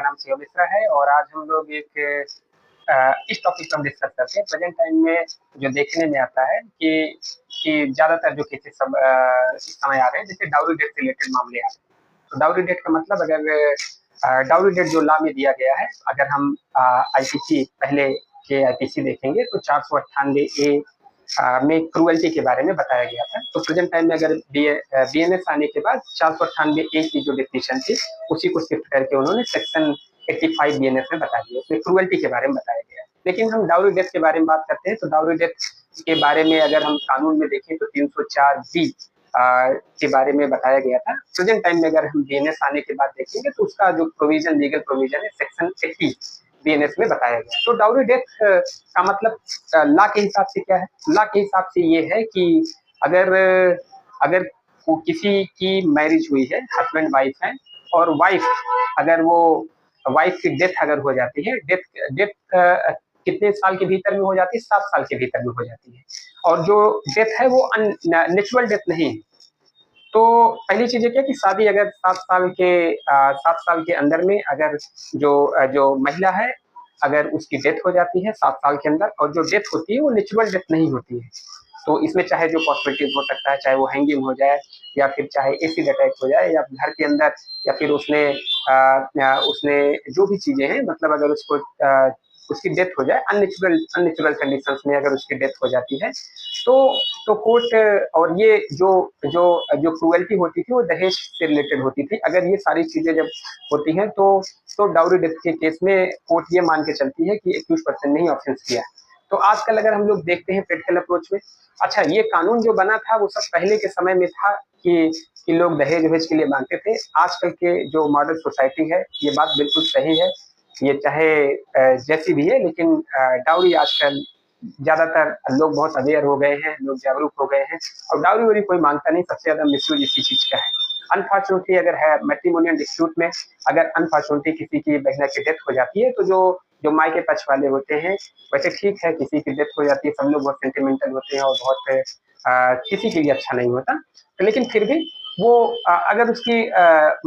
नाम शिव मिश्रा है और आज हम लोग इस टॉपिक पर हम डिस्कस करते हैं। प्रेजेंट टाइम में जो देखने में आता है कि ज़्यादातर जो केसेस सब इस समय आ रहे हैं, जैसे डाउरी डेथ रिलेटेड मामले आ रहे हैं। तो डाउरी डेथ का मतलब, अगर डाउरी डेथ जो लॉ में दिया गया है, अगर हम आईपीसी पहले के आईपीसी देखेंगे तो 498 ए में क्रूएल्टी के बारे में बताया गया था। तो प्रेजेंट टाइम में अगर बीएनएस आने के बाद 498 ए की जो डिफिनेशन थी उसी को शिफ्ट करके उन्होंने सेक्शन 85 बीएनएस में बता दिया, उसमें क्रूएल्टी के बारे में बताया गया है। लेकिन हम डाउरी डेथ के बारे में बात करते हैं तो डाउरी डेथ के बारे में अगर हम कानून में देखें तो 304 बी के बारे में बताया गया था। प्रेजेंट टाइम में अगर हम बीएनएस आने के बाद देखेंगे तो उसका जो प्रोविजन, लीगल प्रोविजन है, सेक्शन 80 बीएनएस में बताया गया। तो डाउरी डेथ का मतलब लॉ के हिसाब से क्या है? लॉ के हिसाब से ये है कि अगर अगर किसी की मैरिज हुई है, हस्बैंड वाइफ है, और अगर वो वाइफ की डेथ अगर हो जाती है, डेथ डेथ कितने साल के भीतर में हो जाती है? 7 साल के भीतर में हो जाती है। और जो डेथ है वो नेचुरल डेथ नहीं है। तो पहली चीज क्या कि शादी अगर 7 साल के अंदर में अगर जो महिला है, अगर उसकी डेथ हो जाती है 7 साल के अंदर, और जो डेथ होती है वो नेचुरल डेथ नहीं होती है, तो इसमें चाहे जो पॉसिबिलिटीज हो सकता है, चाहे वो हैंगिंग हो जाए, या फिर चाहे एसिड अटैक हो जाए, या घर के अंदर, या फिर उसने जो भी चीजें हैं, मतलब अगर उसकी डेथ हो जाए अननेचुरल कंडीशंस में, अगर उसकी डेथ हो जाती है तो कोर्ट, और ये जो जो जो क्रूएल्टी होती थी वो दहेज से रिलेटेड होती थी। अगर ये सारी चीजें जब होती हैं तो डाउरी डेथ के केस में कोर्ट ये मान के चलती है कि एक्यूज पर्सन ने ही ऑफेंस किया है। तो आजकल अगर हम लोग देखते हैं प्रैक्टिकल अप्रोच में, अच्छा ये कानून जो बना था वो सब पहले के समय में था कि लोग दहेज वहेज के लिए मांगते थे। आजकल के जो मॉडर्न सोसाइटी है, ये बात बिल्कुल सही है, ये चाहे जैसी भी है, लेकिन डाउरी आजकल ज्यादातर लोग बहुत अवेयर हो गए हैं, लोग जागरूक हो गए हैं, और डाउरी वारी कोई मांगता नहीं। सबसे ज्यादा मिसयूज इसी चीज का है। अनफॉर्चुनेटली अगर है मैट्रिमोनियल डिस्प्यूट में, अगर अनफॉर्चुनेटली किसी की बहना की डेथ हो जाती है, तो जो जो माई के पक्ष वाले होते हैं, वैसे ठीक है, किसी की डेथ हो जाती है, सब लोग बहुत सेंटिमेंटल होते हैं और बहुत किसी के लिए अच्छा नहीं होता, तो लेकिन फिर भी वो अगर उसकी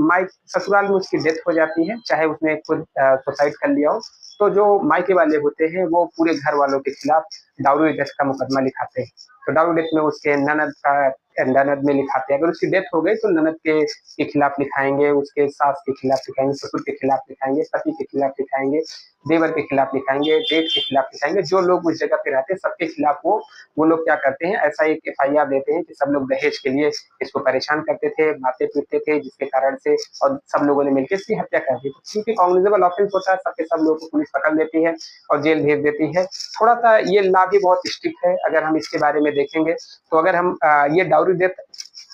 माई ससुराल में उसकी डेथ हो जाती है, चाहे उसने खुद सुसाइड कर लिया हो, तो जो मायके वाले होते हैं वो पूरे घर वालों के खिलाफ डाउरी डेथ का मुकदमा लिखाते हैं। तो डाउरी डेथ में उसके ननद में लिखाते हैं। अगर उसकी डेथ हो गई तो ननद के खिलाफ लिखाएंगे, उसके सास के खिलाफ लिखाएंगे, ससुर के खिलाफ लिखाएंगे, पति के खिलाफ लिखाएंगे, देवर के खिलाफ लिखाएंगे, जेठ के खिलाफ लिखाएंगे। जो लोग उस जगह पे रहते हैं सबके खिलाफ वो लोग क्या करते हैं, ऐसा एक एफआईआर देते हैं कि सब लोग दहेज के लिए इसको परेशान करते थे, बातें पीटते थे, जिसके कारण से और सब लोगों ने मिलकर इसकी हत्या कर दी। क्योंकि कॉग्निजेबल ऑफेंस होता है, सबके सब लोगों को पुलिस पकड़ लेती है और जेल भेज देती है। थोड़ा सा ये लॉ भी बहुत स्ट्रिक्ट है अगर हम इसके बारे में देखेंगे। तो अगर हम ये डाउरी डेथ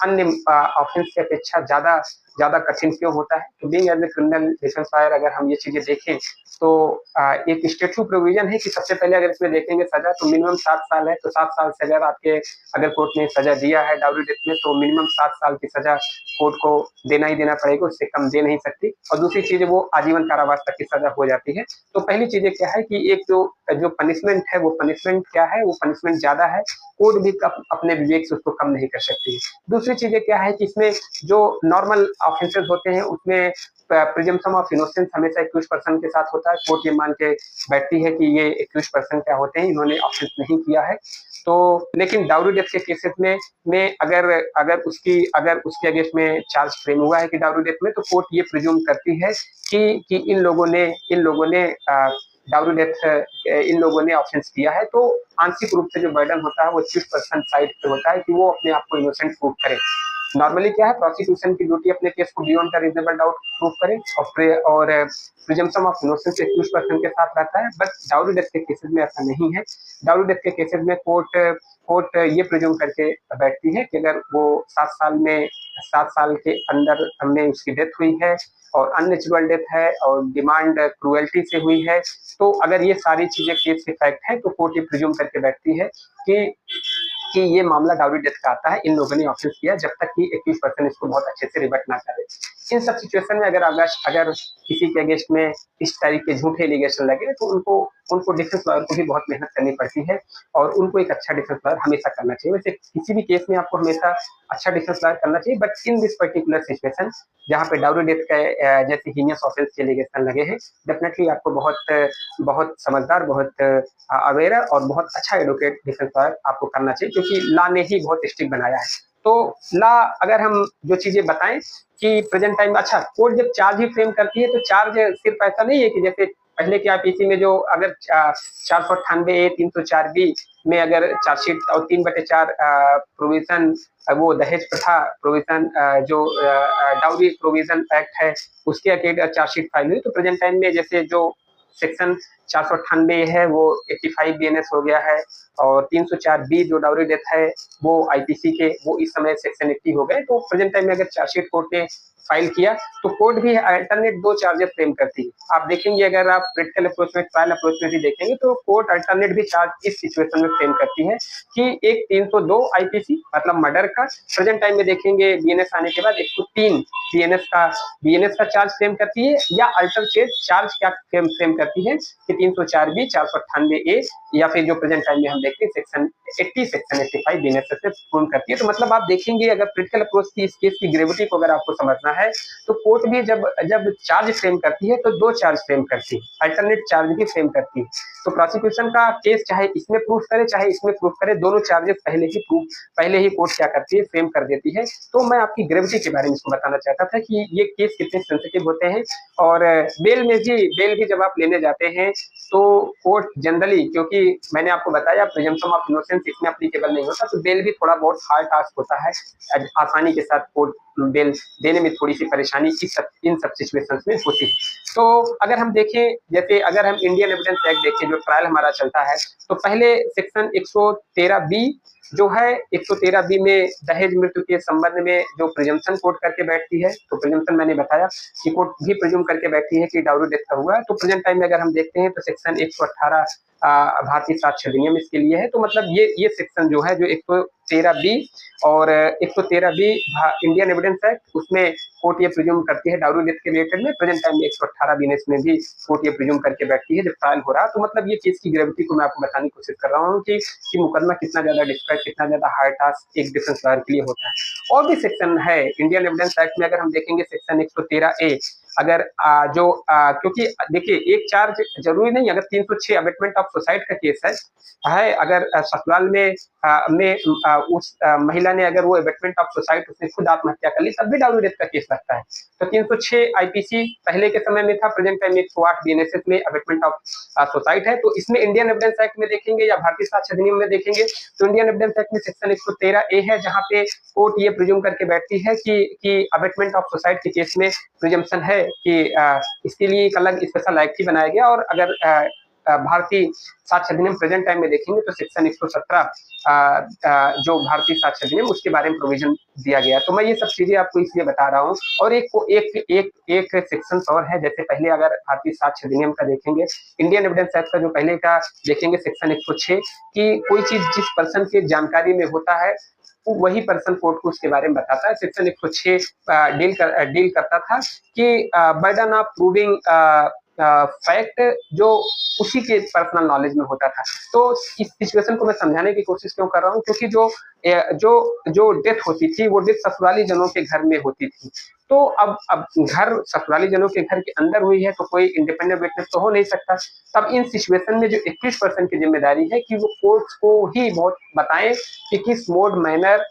अन्य ऑफेंस की अपेक्षा ज्यादा कठिन क्यों होता है? तो being as a criminal defence lawyer अगर हम ये चीजें देखें तो एक स्टेटू प्रोविजन है कि सबसे पहले अगर इसमें देखेंगे सजा, तो मिनिमम 7 साल है। तो 7 साल से अगर कोर्ट ने सजा दिया है डाउरी डेथ में, तो मिनिमम 7 साल की सजा कोर्ट को देना ही देना पड़ेगा, उससे कम दे नहीं सकती। और दूसरी चीज है वो आजीवन कारावास तक की सजा हो जाती है। तो पहली चीज क्या है कि एक जो पनिशमेंट है, वो पनिशमेंट क्या है, वो पनिशमेंट ज्यादा है, कोर्ट भी अपने विवेक से उसको कम नहीं कर सकती। दूसरी चीजें क्या है कि इसमें जो नॉर्मल ऑफेंसेस होते हैं उसमें प्रिजम्पशन ऑफ इनोसेंस हमेशा एक्यूज पर्सन के साथ होता है। कोर्ट ये मान के बैठती है कि ये एक्यूज पर्सन क्या होते हैं, इन्होंने ऑफेंस नहीं किया है। तो लेकिन डाउरी डेथ के केसेस में अगर उसके अगेंस्ट में चार्ज फ्रेम हुआ है कि डाउरी डेथ में, तो कोर्ट ये प्रिज्यूम करती है कि इन लोगों ने डाउरी डेथ इन लोगों ने ऑफेंस किया है। तो आंशिक रूप से जो बर्डन होता है वो एक्यूज पर्सन साइड पे होता है कि वो अपने आप को इनोसेंट प्रूव करे। नॉर्मली क्या है, प्रोसिक्यूशन की ड्यूटी अपने केस को beyond the reasonable doubt prove करे, और presumption of innocence accuse person के साथ रहता है। बट डाउरी डेथ के केसेस में ऐसा नहीं है। डाउरी डेथ के केसेस में कोर्ट ये प्रिज्यूम करके बैठती है कि अगर वो 7 साल के अंदर में उसकी डेथ हुई है और अननेचुरल डेथ है और डिमांड क्रूएल्टी से हुई है, तो अगर ये सारी चीजें केस के फैक्ट है, तो कोर्ट ये प्रिज्यूम करके बैठती है कि ये मामला डाउरी डेथ का आता है, इन लोगों ने ऑफेंस किया, जब तक कि एक्यूज पर्सन इसको बहुत अच्छे से रिबट ना करे। इन सब सिचुएशन में अगर किसी के अगेंस्ट में इस टाइप के झूठे एलिगेशन लगे तो उनको उनको डिफेंस लॉयर को भी बहुत मेहनत करनी पड़ती है और उनको एक अच्छा डिफेंस लॉयर हमेशा करना चाहिए। वैसे किसी भी केस में आपको हमेशा अच्छा डिफेंस लॉयर करना चाहिए, but in this particular situation जहाँ पे डाउरी डेथ का जैसे हीनियस ऑफेंस के एलिगेशन लगे हैं, डेफिनेटली आपको बहुत समझदार, बहुत अवेयर और बहुत अच्छा एडवोकेट डिफेंस लॉयर आपको करना चाहिए, क्योंकि लॉ ने ही बहुत स्ट्रिक्ट बनाया है। तो लॉ अगर हम जो चीजें बताएं कि प्रेजेंट टाइम अच्छा कोर्ट जब चार्ज ही फ्रेम करती है तो चार्ज सिर्फ ऐसा नहीं है कि जैसे पहले के आईपीसी में जो अगर 498A 304B में अगर चार्जशीट और 3/4 प्रोविजन वो दहेज प्रथा प्रोविजन जो डाउरी प्रोविजन एक्ट है उसके अकेड चार्जशीट फाइल हुई, तो प्रेजेंट टाइम में जैसे जो सेक्शन 498 है वो 85 बीएनएस हो गया है और 304B जो डाउरी डेथ है वो आईपीसी के वो इस समय सेक्शन 80 हो गए। तो प्रेजेंट टाइम में अगर चार्जशीट कोर्ट ने फाइल किया तो कोर्ट भी अल्टरनेट 2 चार्जेस फ्रेम करती है। आप देखेंगे अगर आप क्रिटिकल अप्रोच में ट्रायल अप्रोच में भी देखेंगे तो कोर्ट अल्टरनेट भी चार्ज इस सिचुएशन में फ्रेम करती है कि एक 302 आईपीसी मतलब मर्डर का, प्रेजेंट टाइम में देखेंगे बीएनएस आने के बाद 103 बीएनएस का चार्ज फ्रेम करती है, या अल्टरनेट चार्ज क्या फ्रेम करती है कि 304B 498A या फिर जो प्रेजेंट टाइम में हम देखते हैं सेक्शन 80 सेक्शन 85 बीएनएस से पूर्ण करती है। तो मतलब आप देखेंगे अगर क्रिटिकल अप्रोच की इस केस की ग्रेविटी को अगर आपको समझना है तो कोर्ट भी जब चार्ज फ्रेम करती है तो 2 चार्ज फ्रेम करती है, अल्टरनेट चार्ज भी फ्रेम करती है। तो प्रोसिक्यूशन का केस चाहे इसमें प्रूफ करे चाहे इसमें प्रूफ करे, दोनों चार्जेस पहले ही कोर्ट क्या करती है फ्रेम कर देती है। तो मैं आपकी ग्रेविटी के बारे में इसको बताना चाहता था कि ये केस कितने सेंसिटिव होते हैं। और बेल भी जब आप लेने जाते हैं तो कोर्ट जनरली, क्योंकि मैंने आपको बताया प्रिजम्पशन ऑफ इनोसेंस इसमें एप्लीकेबल नहीं होता, तो बेल भी थोड़ा बहुत हार्ड टास्क होता है। आसानी के साथ कोर्ट बेल देने में थोड़ी सी परेशानी इन सब सिचुएशंस में होती है। तो अगर हम देखें जैसे अगर हम इंडियन एविडेंस एक्ट देखें जो ट्रायल हमारा चलता है तो पहले सेक्शन 113B जो है 113B में दहेज मृत्यु के संबंध में जो प्रिजम्पशन कोर्ट करके बैठती है, तो प्रिजम्पशन मैंने बताया कि कोर्ट भी प्रिज्यूम करके बैठी है कि डाउरी डेथ का हुआ है। तो प्रेजेंट टाइम में अगर हम देखते हैं तो सेक्शन 118 भारतीय साक्ष्य अधिनियम इसके लिए है। तो मतलब ये सेक्शन जो है जो 113B और 113B इंडियन एविडेंस एक्ट उसमें कोर्ट ये प्रिज्यूम करती है डाउरी डेथ के रिलेटेड में, प्रेजेंट टाइम में 118 बीएनएस में भी कोर्ट ये प्रिज्यूम करके बैठती है जब ट्रायल हो रहा है। तो मतलब ये केस की ग्रेविटी को मैं आपको बताने की कोशिश कर रहा हूँ कि मुकदमा कितना ज्यादा डिफिकल्ट, कितना ज्यादा हार्ड टास्क एक डिफेंस लॉयर के लिए होता है। और भी सेक्शन है इंडियन एविडेंस एक्ट में, अगर हम देखेंगे सेक्शन 113A अगर क्योंकि देखिए एक चार्ज जरूरी नहीं, अगर 306 अबेटमेंट ऑफ सुसाइड का केस है अगर ससुराल में उस महिला ने अगर वो अबेटमेंट ऑफ सुसाइड उसने खुद आत्महत्या कर ली तब भी डाउरी डेथ का केस लगता है। तो 306 आईपीसी पहले के समय में था, प्रेजेंट टाइम में 108 बीएनएसएस में अबेटमेंट ऑफ सुसाइड है। तो इसमें इंडियन एविडेंस एक्ट में देखेंगे या भारतीय साक्ष्य अधिनियम में देखेंगे तो इंडियन एविडेंस एक्ट में सेक्शन 113A है जहाँ पे कोर्ट ये प्रिज्यूम करके बैठती है कि अबेटमेंट ऑफ सुसाइड के केस में प्रिजम्पशन है कि इसके लिए एक अलग स्पेशल एक्ट ही बनाया गया। और अगर भारतीय साक्ष्य अधिनियम प्रेजेंट टाइम में देखेंगे तो सेक्शन 117 जो भारतीय साक्ष्य अधिनियम उसके बारे में प्रोविजन दिया गया। तो मैं ये सब चीजें आपको इसलिए बता रहा हूँ। और एक सेक्शन और है, जैसे पहले अगर भारतीय साक्ष्य अधिनियम का देखेंगे, इंडियन एविडेंस एक्ट का जो पहले का देखेंगे सेक्शन 106 कि कोई चीज जिस पर्सन की जानकारी में होता है वही पर्सन कोर्ट को उसके बारे में बताता है। सेक्शन 106 डील करता था कि बर्डन ऑफ प्रूविंग फैक्ट जो उसी के पर्सनल नॉलेज में होता था। तो इस सिचुएशन को मैं समझाने की कोशिश क्यों कर रहा हूँ, क्योंकि जो डेथ होती थी वो डेथ ससुराली जनों के घर में होती थी। तो अब घर ससुराली जनों के घर के अंदर हुई है तो कोई इंडिपेंडेंट विटनेस तो हो नहीं सकता। तब इन सिचुएशन में जो 21 पर्सन की जिम्मेदारी है कि वो कोर्ट को ही बहुत बताएं कि किस मोड मैनर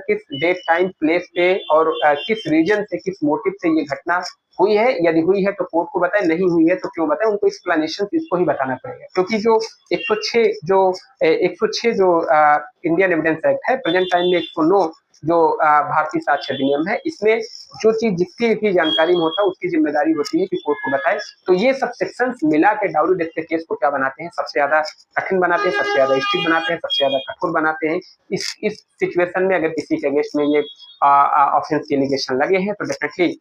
किस डेट टाइम प्लेस पे और किस रीजन से किस मोटिव से ये घटना हुई है। यदि हुई है तो कोर्ट को बताए, नहीं हुई है तो क्यों बताए, उनको एक्सप्लेनेशन इसको ही बताना पड़ेगा। क्योंकि जो 106 जो इंडियन एविडेंस एक्ट है, प्रेजेंट टाइम में 109 जो भारतीय साक्ष्य अधिनियम है, इसमें जो चीज जिसकी भी जानकारी में होता है उसकी जिम्मेदारी होती है कि कोर्ट को बताए। तो ये सब सेक्शंस मिला के डाउरी डेथ के केस को क्या बनाते हैं, सबसे ज्यादा कठिन बनाते हैं, सबसे ज्यादा स्ट्रिक्ट बनाते हैं, सबसे ज्यादा कठोर बनाते हैं। इस सिचुएशन में अगर किसी के अगेंस्ट में ये ऑफेंस के एलिगेशन लगे हैं तो डेफिनेटली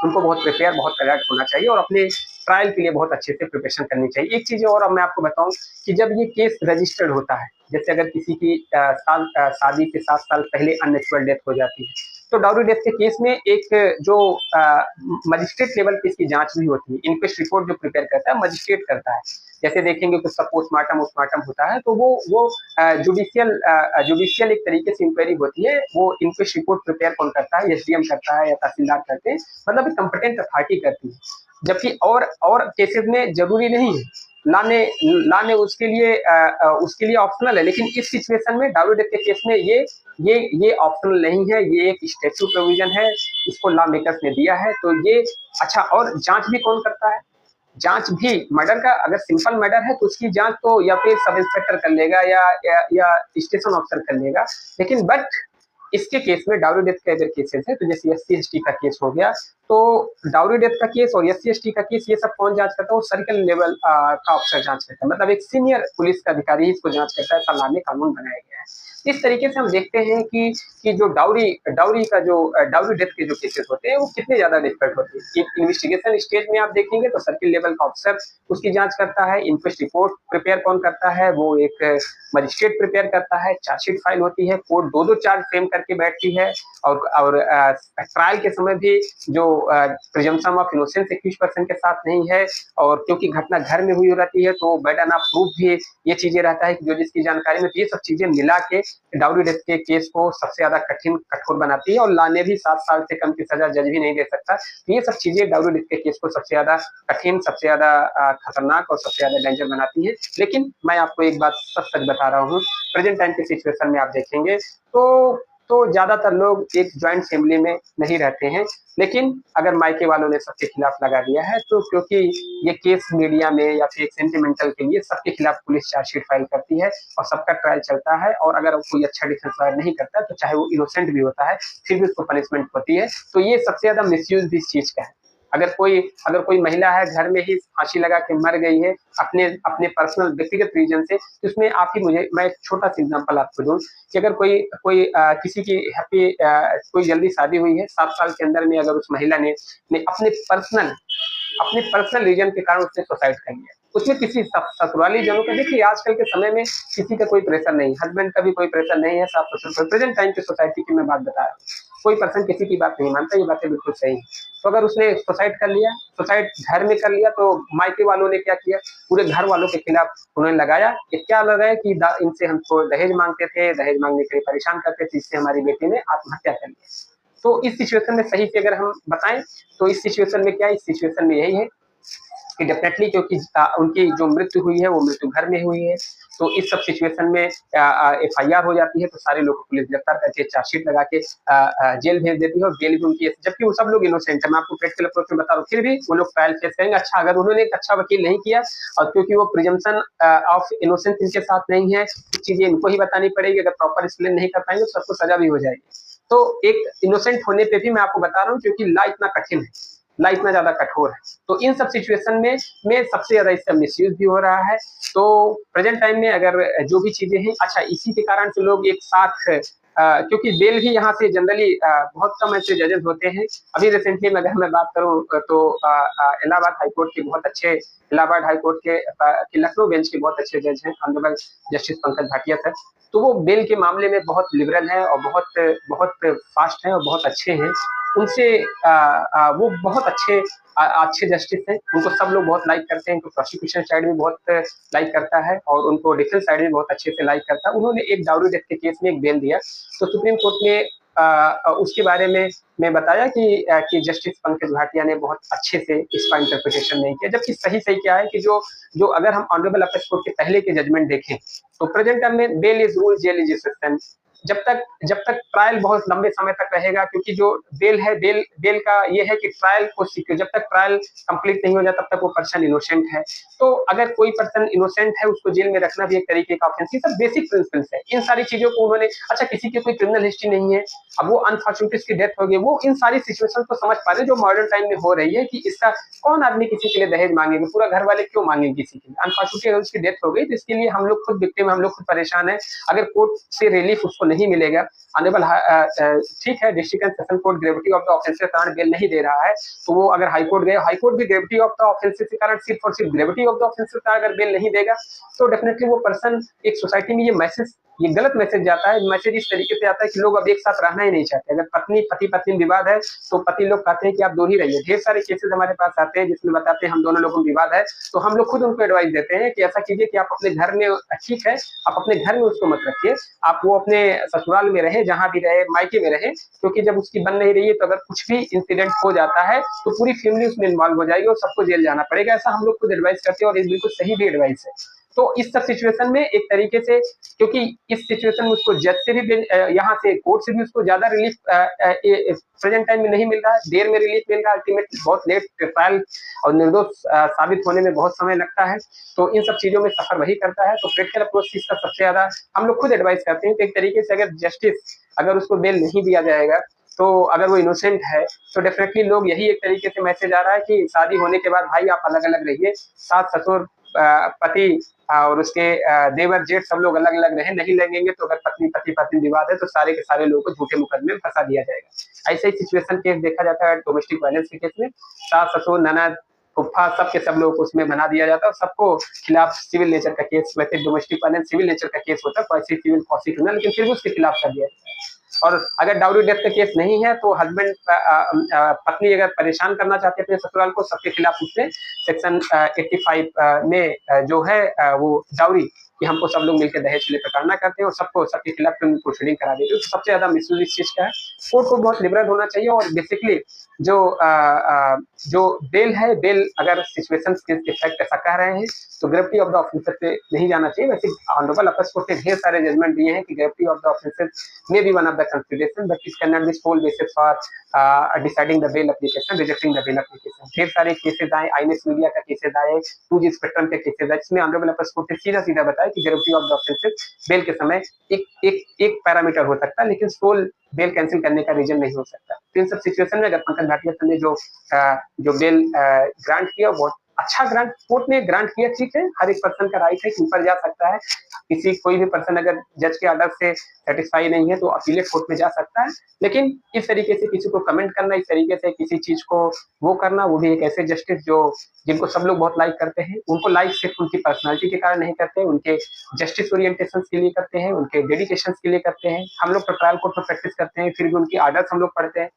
उनको बहुत प्रिपेयर, बहुत अलर्ट होना चाहिए और अपने ट्रायल के लिए बहुत अच्छे से प्रिपरेशन करनी चाहिए। एक चीज और अब मैं आपको बताऊं कि जब ये केस रजिस्टर्ड होता है, जैसे अगर किसी की शादी के 7 साल पहले अननेचुरल डेथ हो जाती है तो डाउरी डेथ के केस में एक जो मजिस्ट्रेट लेवल की इसकी जांच भी होती है, इंक्वेस्ट रिपोर्ट जो प्रिपेयर करता है मजिस्ट्रेट करता है। जैसे देखेंगे कि उसका पोस्टमार्टम उस्मार्टम होता है, तो वो जुडिशियल एक तरीके से इंक्वायरी होती है। वो इंक्वेस्ट रिपोर्ट प्रिपेयर कौन करता है, एसडीएम करता है या तहसीलदार करते हैं, मतलब कंपिटेंट अथॉरिटी करती है। जबकि और केसेस में जरूरी नहीं है लाने लाने उसके लिए ऑप्शनल है, लेकिन इस सिचुएशन में डाउरी डेथ के केस में ये ऑप्शनल नहीं है, ये एक स्टैट्यूट प्रोविजन है, इसको लॉ मेकर्स ने दिया है। तो ये अच्छा, और जांच भी कौन करता है, जांच भी मर्डर का अगर सिंपल मर्डर है तो उसकी जांच तो या फिर सब इंस्पेक्टर कर लेगा या स्टेशन ऑफिसर कर लेगा। लेकिन बट इसके केस में डाउरी डेथ के अगर केसेस है, तो जैसे SC ST का केस हो गया, तो डाउरी डेथ का केस और SC ST का केस ये सब कौन जांच करता है, वो सर्कल लेवल का अफसर जांच करता है, मतलब एक सीनियर पुलिस का अधिकारी इसको जांच करता है। ऐसा में कानून बनाया गया है। इस तरीके से हम देखते हैं कि जो डाउरी का जो डाउरी डेथ के जो केसेस होते हैं वो कितने ज्यादा डिफिकल्ट होते हैं। इन्वेस्टिगेशन स्टेज में आप देखेंगे तो सर्किल लेवल का ऑफिसर उसकी जांच करता है, इंक्वेस्ट रिपोर्ट प्रिपेयर कौन करता है, वो एक मजिस्ट्रेट प्रिपेयर करता है, चार्जशीट फाइल होती है, कोर्ट दो चार्ज फ्रेम करके बैठती है, और ट्रायल के समय भी जो presumption of innocence accuse person के साथ नहीं है, और क्योंकि घटना घर में हुई रहती है तो बर्डन ऑफ प्रूफ भी ये चीजें रहता है कि जो जिसकी जानकारी में, तो ये सब चीजें मिला के डाउरी डेथ के केस को सबसे ज्यादा कठिन कठोर बनाती है, और लाने भी 7 साल से कम की सजा जज भी नहीं दे सकता। तो ये सब चीजें डाउरी डेथ के केस को सबसे ज्यादा कठिन, सबसे ज्यादा खतरनाक और सबसे ज्यादा डेंजर बनाती है। लेकिन मैं आपको एक बात सच सच बता रहा हूँ, प्रेजेंट टाइम की सिचुएशन में आप देखेंगे तो ज्यादातर लोग एक ज्वाइंट फैमिली में नहीं रहते हैं, लेकिन अगर मायके वालों ने सबके खिलाफ लगा दिया है, तो क्योंकि ये केस मीडिया में या फिर एक सेंटिमेंटल के लिए सबके खिलाफ पुलिस चार्जशीट फाइल करती है और सबका ट्रायल चलता है, और अगर कोई अच्छा डिफेंस लॉयर नहीं करता तो चाहे वो इनोसेंट भी होता है फिर भी उसको पनिशमेंट होती है। तो ये सबसे ज्यादा मिसयूज भी इस चीज का है। अगर कोई महिला है घर में ही फांसी लगा के मर गई है अपने अपने पर्सनल व्यक्तिगत रीजन से, तो उसमें आप ही मैं एक छोटा सा एग्जांपल आपको दूं कि अगर किसी की कोई जल्दी शादी हुई है, 7 साल के अंदर में अगर उस महिला ने अपने पर्सनल रीजन के कारण उसने सुसाइड कर लिया, उसमें किसी ससुराली जनों का, देखिए आजकल के समय में किसी का कोई प्रेशर नहीं, हस्बैंड का भी कोई प्रेशर नहीं है, सास ससुर, प्रेजेंट टाइम की सोसाइटी की मैं बात बता रहा हूँ, कोई पर्सन किसी की बात नहीं मानता, ये बातें बिल्कुल सही है। तो अगर उसने सुसाइड कर लिया, सुसाइड घर में कर लिया, तो मायके वालों ने क्या किया, पूरे घर वालों के खिलाफ उन्होंने लगाया, ये क्या लगाया कि इनसे हमको दहेज मांगते थे, दहेज मांगने के लिए परेशान करते थे, इससे हमारी बेटी ने आत्महत्या कर ली। तो इस सिचुएशन में सही से अगर हम बताएं, तो इस सिचुएशन में क्या है, इस सिचुएशन में यही है कि डेफिनेटली क्योंकि उनकी जो मृत्यु हुई है वो मृत्यु घर में हुई है, तो इस सब सिचुएशन में FIR हो जाती है, तो सारे लोग को पुलिस गिरफ्तार करके चार्जशीट लगा के जेल भेज देती है, और बेल भी उनकी, जबकि वो सब लोग इनोसेंट है। मैं आपको प्रैक्टिकल अप्रोच में बता रहा हूँ, फिर भी वो लोग ट्रायल फेस करेंगे। अच्छा, अगर उन्होंने एक अच्छा वकील नहीं किया और क्योंकि वो प्रिजम्पशन ऑफ इनोसेंस इनके साथ नहीं है, कुछ चीजें इनको ही बतानी पड़ेगी, अगर प्रॉपर एक्सप्लेन नहीं कर पाएंगे तो सबको सजा भी हो जाएगी। तो एक इनोसेंट होने पे भी मैं आपको बता रहा हूँ, क्योंकि लॉ इतना कठिन है, लॉ इतना ज्यादा कठोर है, तो इन सब सिचुएशन में सबसे ज्यादा इसका मिसयूज भी हो रहा है। तो प्रेजेंट टाइम में अगर जो भी चीजें हैं, अच्छा इसी के कारण से लोग एक साथ क्योंकि बेल भी यहाँ से जनरली बहुत कम ऐसे जजेस होते हैं। अभी रिसेंटली में अगर मैं बात करूँ तो इलाहाबाद हाईकोर्ट के बहुत अच्छे, इलाहाबाद हाईकोर्ट के लखनऊ बेंच के बहुत अच्छे जज हैं, honourable justice Pankaj Bhatia sir. तो वो बेल के मामले में बहुत लिबरल है और बहुत बहुत फास्ट है और बहुत अच्छे हैं। उनसे वो बहुत अच्छे जस्टिस हैं, उनको सब लोग बहुत लाइक करते हैं, उनको प्रोसिक्यूशन साइड भी बहुत लाइक करता है और उनको डिफेंस साइड भी बहुत अच्छे से लाइक करता है। उन्होंने एक डाउरी डेथ के केस में एक बेल दिया, तो सुप्रीम कोर्ट ने उसके बारे में मैं बताया कि जस्टिस पंकज भाटिया ने बहुत अच्छे से इसका इंटरप्रिटेशन नहीं किया, जबकि सही क्या है कि जो अगर हम ऑनरेबल अपेक्स कोर्ट के पहले के जजमेंट देखें, तो प्रेजेंट टाइम में bail is rule, jail is exception. जब तक ट्रायल बहुत लंबे समय तक रहेगा, क्योंकि जो बेल का ये है कि ट्रायल को सिक्योर, जब तक ट्रायल कंप्लीट नहीं हो जाता तब तक वो पर्सन इनोसेंट है। तो अगर कोई पर्सन इनोसेंट है उसको जेल में रखना भी एक तरीके का ऑफेंस, ये सब बेसिक प्रिंसिपल्स है। इन सारी चीजों को उन्होंने, अच्छा किसी की कोई क्रिमिनल हिस्ट्री नहीं है, अब वो अनफॉर्चुनेटली उसकी डेथ हो गई, वो इन सारी सिचुएशन को समझ पा रहे जो मॉडर्न टाइम में हो रही है कि इसका कौन आदमी किसी के लिए दहेज मांगेगा, पूरा घर वाले क्यों मांगेंगे किसी के लिए। अनफॉर्चुनेटली अगर उसकी डेथ हो गई तो इसके लिए हम लोग खुद विक्टिम, हम लोग खुद परेशान है। अगर कोर्ट से रिलीफ उसको नहीं मिलेगा। ऑनरेबल ठीक है, district and session court gravity of the offence के कारण बेल नहीं दे रहा है, तो वो अगर हाई कोर्ट गए, हाई कोर्ट भी ग्रेविटी ऑफ द ऑफेंस के कारण सिर्फ और सिर्फ ग्रेविटी ऑफ द ऑफेंस के कारण अगर बेल नहीं देगा, तो डेफिनेटली वो पर्सन एक सोसाइटी में ये गलत मैसेज जाता है। मैसेज इस तरीके से आता है कि लोग अब एक साथ रहना ही नहीं चाहते। अगर पति पत्नी विवाद है तो पति लोग कहते हैं कि आप दूर ही रहिए। ढेर सारे केसेस हमारे पास आते हैं जिसमें बताते हैं हम दोनों लोगों में विवाद है, तो हम लोग खुद उनको एडवाइस देते हैं कि ऐसा कीजिए कि आप अपने घर में, ठीक है, आप अपने घर में उसको मत रखिए, आप वो अपने ससुराल में रहे, जहां भी रहे, मायके में रहे, क्योंकि जब उसकी बन नहीं रही है तो अगर कुछ भी इंसिडेंट हो जाता है तो पूरी फैमिली उसमें इन्वॉल्व हो जाएगी और सबको जेल जाना पड़ेगा। ऐसा हम लोग खुद एडवाइस करते हैं और ये बिल्कुल सही भी एडवाइस है। तो इस सब सिचुएशन में एक तरीके से, क्योंकि इस सिचुएशन में उसको जज से भी, यहाँ से कोर्ट से भी उसको ज्यादा रिलीफ प्रेजेंट टाइम में नहीं मिल रहा है, देर में रिलीफ मिल रहा है, अल्टीमेटली बहुत लेट ट्रायल और निर्दोष साबित होने में बहुत समय लगता है। तो इन सब चीजों में सफर वही करता है। तो क्रिटिकल अप्रोच इसका सबसे ज्यादा हम लोग खुद एडवाइस करते हैं कि एक तरीके से अगर जस्टिस, अगर उसको बेल नहीं दिया जाएगा, तो अगर वो इनोसेंट है तो डेफिनेटली लोग, यही एक तरीके से मैसेज आ रहा है कि शादी होने के बाद भाई आप अलग अलग रहिए, सास ससुर पति और उसके देवर जेठ सब लोग अलग अलग रहे, नहीं लगेंगे तो अगर पति पत्नी विवाद है तो सारे के सारे लोगों को झूठे मुकदमे में फंसा दिया जाएगा। ऐसे ही सिचुएशन केस देखा जाता है डोमेस्टिक वायलेंस के केस में, सास ससुर ननद फुफ्फा सबके सब लोगों को उसमें बना दिया जाता है और सबको खिलाफ सिविल नेचर का केस, वैसे डोमेस्टिक वायलेंस सिविल नेचर का केस होता है, कोई सिविल प्रोसिक्यूशन, लेकिन फिर भी उसके खिलाफ कर दिया जाता है। और अगर डाउरी डेथ का केस नहीं है तो हस्बैंड पत्नी अगर परेशान करना चाहते हैं अपने ससुराल को, सबके खिलाफ उसमें सेक्शन 85 में जो है वो डाउरी कि हमको सब लोग मिलकर दहेज के लिए प्रताड़ना करते हैं और सबको सबके खिलाफ प्रोसीडिंग करा देते हैं। तो सबसे ज्यादा मिसयूज इस चीज का है। कोर्ट को बहुत लिबरल होना चाहिए और बेसिकली जो जो बेल है, बेल अगर सिचुएशन के इफेक्ट ऐसा कह रहे हैं तो ग्रेविटी ऑफ द ऑफेंसेस पे नहीं जाना चाहिए। वैसे ऑनरेबल अपर कोर्ट ने ढेर सारे जजमेंट दिए हैं कि gravity of the offences may be one of the consideration but it can not be sole basis for deciding the bail application, rejecting the bail application. ढेर सारे केसेस आए, आईएनएक्स मीडिया का केसेस आए, 2G spectrum के cases आए, जिसमें honourable अपर court ने सीधा सीधा बताया कि gravity of the offences bail के समय एक पैरामीटर हो सकता है, लेकिन सोल बेल कैंसिल करने का रीजन नहीं हो सकता। तो इन सब सिचुएशन में अगर पंकज भाटिया सर ने जो बेल ग्रांट किया बहुत अच्छा ग्रांट कोर्ट ने ग्रांट किया, ठीक है, हर एक पर्सन का राइट है कि ऊपर जा सकता है। कोई भी पर्सन अगर जज के ऑर्डर से सेटिस्फाई नहीं है तो अपीलेट कोर्ट में जा सकता है। लेकिन इस तरीके से किसी को कमेंट करना, इस तरीके से किसी चीज को वो करना, वो भी एक ऐसे जस्टिस जो जिनको सब लोग बहुत लाइक करते हैं, उनको लाइक सिर्फ उनकी पर्सनालिटी के कारण नहीं करते, उनके जस्टिस ओरिएंटेशन के लिए करते हैं, उनके डेडिकेशन के लिए करते हैं। हम लोग तो ट्रायल कोर्ट में प्रैक्टिस करते हैं, फिर भी उनकी ऑर्डर्स हम लोग पढ़ते हैं।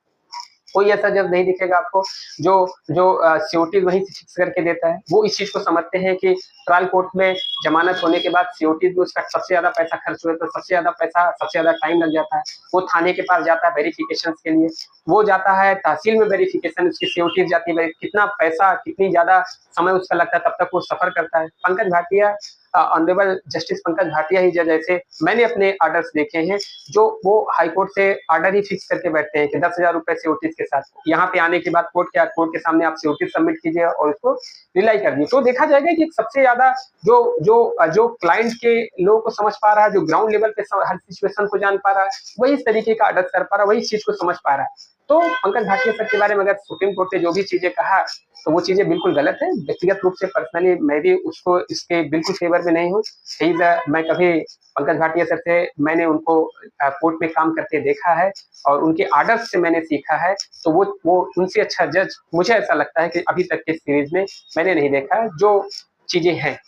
कोई ऐसा जज नहीं दिखेगा आपको जो जो सीओटी वहीं से फिक्स करके देता है। वो इस चीज को समझते हैं कि ट्रायल कोर्ट में जमानत होने के बाद सीओटी में उसका सबसे ज्यादा पैसा खर्च हुआ, तो सबसे ज्यादा पैसा, सबसे ज्यादा टाइम लग जाता है। वो थाने के पास जाता है वेरिफिकेशन के लिए, वो जाता है तहसील में वेरिफिकेशन, उसकी सीओटी जाती है, कितना पैसा, कितनी ज्यादा समय उसका लगता है, तब तक वो सफर करता है। पंकज भाटिया, ऑनरेबल जस्टिस पंकज भाटिया ही जज ऐसे मैंने अपने ऑर्डर्स देखे हैं जो वो हाई कोर्ट से ऑर्डर ही फिक्स करके बैठते हैं कि 10,000 रुपए सीओटी के साथ यहाँ पे आने के बाद कोर्ट के सामने आप सीओटी सबमिट कीजिए और उसको रिलाई कर दिए। तो देखा जाएगा कि सबसे ज्यादा जो जो जो क्लाइंट के लोगों को समझ पा रहा है, जो ग्राउंड लेवल पे हर सिचुएशन को जान पा रहा है, वही इस तरीके का ऑर्डर कर पा रहा है, वही इस चीज को समझ पा रहा है। तो पंकज भाटिया सर के बारे में अगर सुप्रीम कोर्ट ने जो भी चीजें कहा तो वो चीजें बिल्कुल गलत है। व्यक्तिगत रूप से पर्सनली मैं भी उसको इसके बिल्कुल फेवर में नहीं हूँ। मैं कभी पंकज भाटिया सर से मैंने उनको कोर्ट में काम करते देखा है और उनके ऑर्डर्स से मैंने सीखा है। तो वो उनसे अच्छा जज मुझे ऐसा लगता है कि अभी तक के सीरीज में मैंने नहीं देखा है। जो चीजें हैं